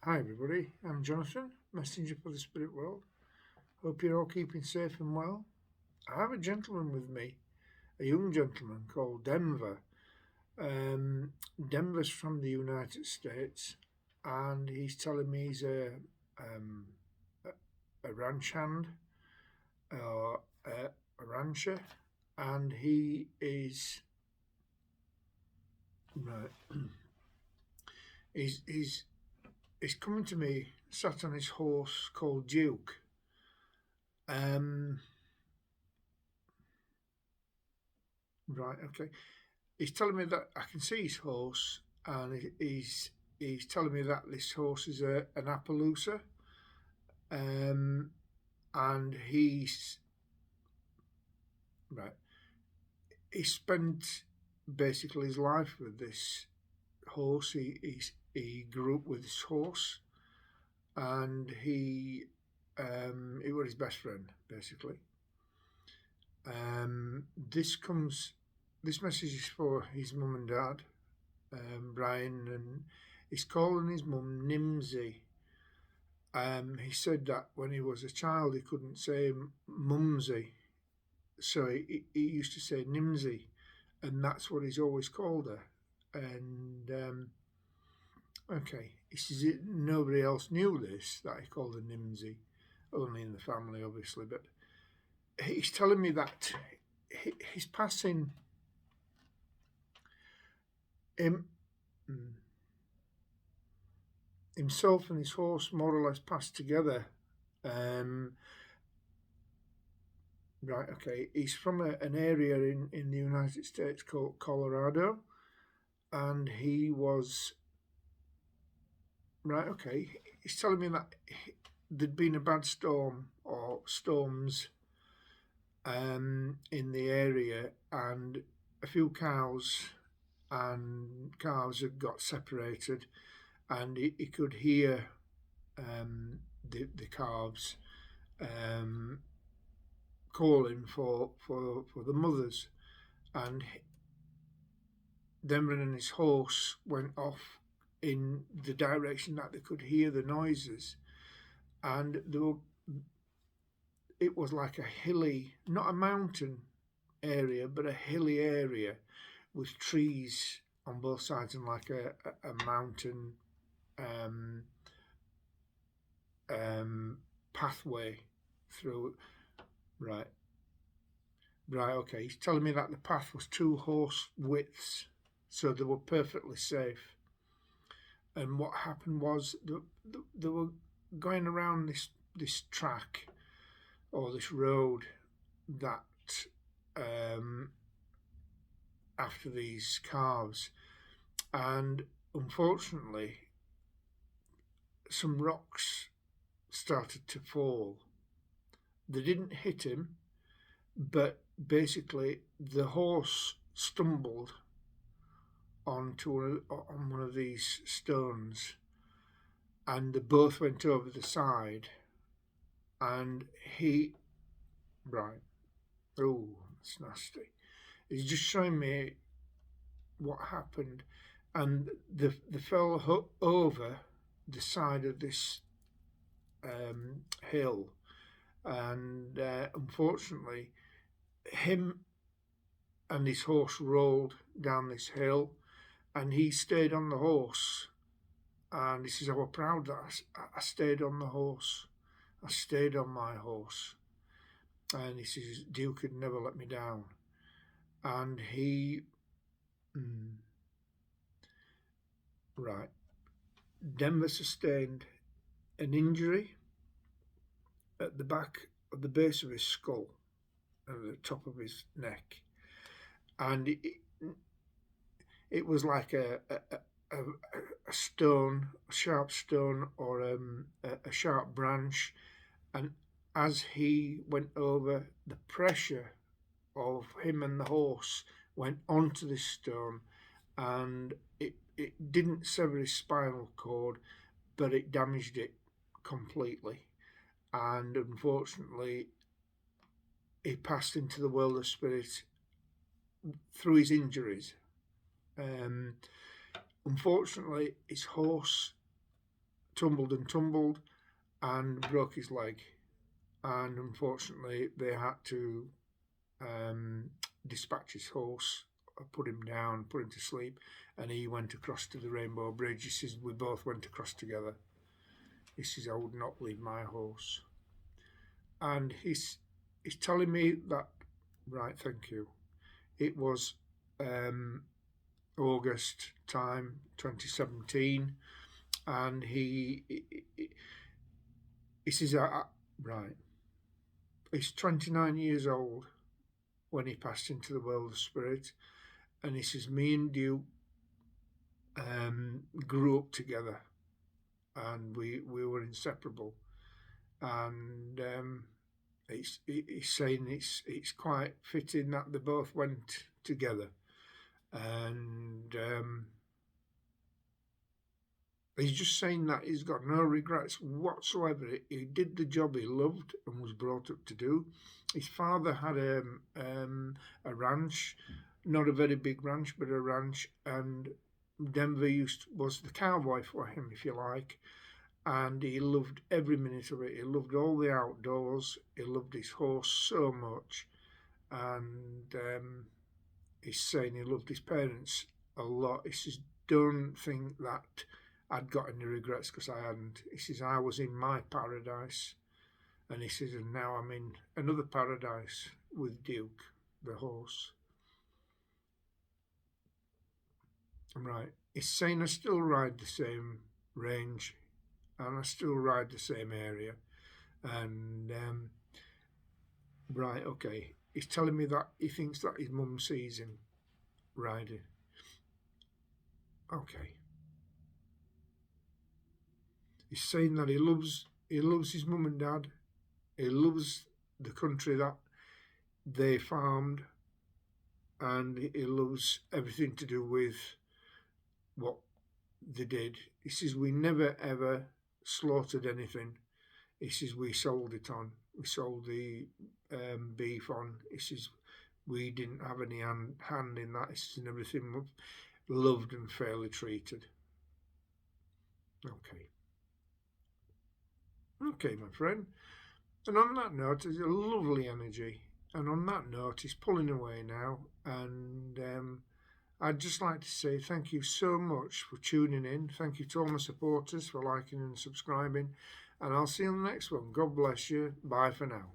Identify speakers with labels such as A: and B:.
A: Hi everybody, I'm Jonathan, messenger for the spirit world. Hope you're all keeping safe and well. I have a gentleman with me, a young gentleman called Denver. Denver's from the United States, and he's telling me he's um, a ranch hand or a rancher, and he is right. He's he's coming to me sat on his horse called Duke. Um, right, okay. He's telling me that I can see his horse, and he's telling me that this horse is an Appaloosa, um, and he's right. He spent basically his life with this horse. He grew up with this horse, and he was his best friend basically. This comes. This message is for his mum and dad, Brian, and he's calling his mum Nimsy. He said that when he was a child he couldn't say mumsy, so he used to say Nimsy, and that's what he's always called her. And okay, he says nobody else knew this, that he called her Nimsy, only in the family obviously. But he's telling me that he's passing him. Himself and his horse more or less passed together. Um, right, okay. He's from an area in the United States called Colorado, and he was right. Okay, he's telling me that there'd been a bad storm or storms in the area, and a few cows and calves had got separated, and he could hear the calves um, calling for the mothers, and Denver and his horse went off in the direction that they could hear the noises, and it was like a hilly, not a mountain area, but a hilly area with trees on both sides and like a mountain um, pathway through. Right, right, okay. He's telling me that the path was 2 horse widths, so they were perfectly safe. And what happened was they were going around this track or this road that um, after these calves, and unfortunately, some rocks started to fall. They didn't hit him, but basically the horse stumbled on one of these stones, and they both went over the side, and he right. Oh, that's nasty. He's just showing me what happened, and they fell over the side of this hill, and unfortunately, him and his horse rolled down this hill, and he stayed on the horse. And he says, "I was proud that I stayed on the horse. I stayed on my horse." And he says, "Duke had never let me down." And right, Denver sustained an injury at the back of the base of his skull, at the top of his neck, and it was like a stone, a sharp stone, or a sharp branch, and as he went over, the pressure of him and the horse went onto this stone, and it didn't sever his spinal cord, but it damaged it completely. And unfortunately, he passed into the world of spirit through his injuries. Um, Unfortunately, his horse tumbled and broke his leg. And unfortunately, they had to dispatch his horse, put him down, put him to sleep, and he went across to the Rainbow Bridge. He says, we both went across together. He says, I would not leave my horse. And he's telling me that, right, thank you. It was August time, 2017, and he says, right, he's 29 years old when he passed into the world of spirit, and he says, me and Duke grew up together, and we were inseparable, and he's saying it's quite fitting that they both went together, and he's just saying that he's got no regrets whatsoever. He did the job he loved and was brought up to do. His father had a ranch, not a very big ranch, but a ranch, and Denver was the cowboy for him, if you like, and he loved every minute of it. He loved all the outdoors. He loved his horse so much, and he's saying he loved his parents a lot. He says, don't think that I'd got any regrets, because I hadn't. He says, I was in my paradise, and he says, and now I'm in another paradise with Duke, the horse. Right. He's saying I still ride the same range, and I still ride the same area, and right, okay. He's telling me that he thinks that his mum sees him riding. Okay. He's saying that he loves his mum and dad. He loves the country that they farmed, and he loves everything to do with what they did. He says, we never ever slaughtered anything. He says, we sold it on. We sold the beef on. He says, we didn't have any hand in that. He says, and everything was loved and fairly treated. Okay. Okay, my friend. And on that note, there's a lovely energy. And on that note, he's pulling away now. And I'd just like to say thank you so much for tuning in. Thank you to all my supporters for liking and subscribing. And I'll see you on the next one. God bless you. Bye for now.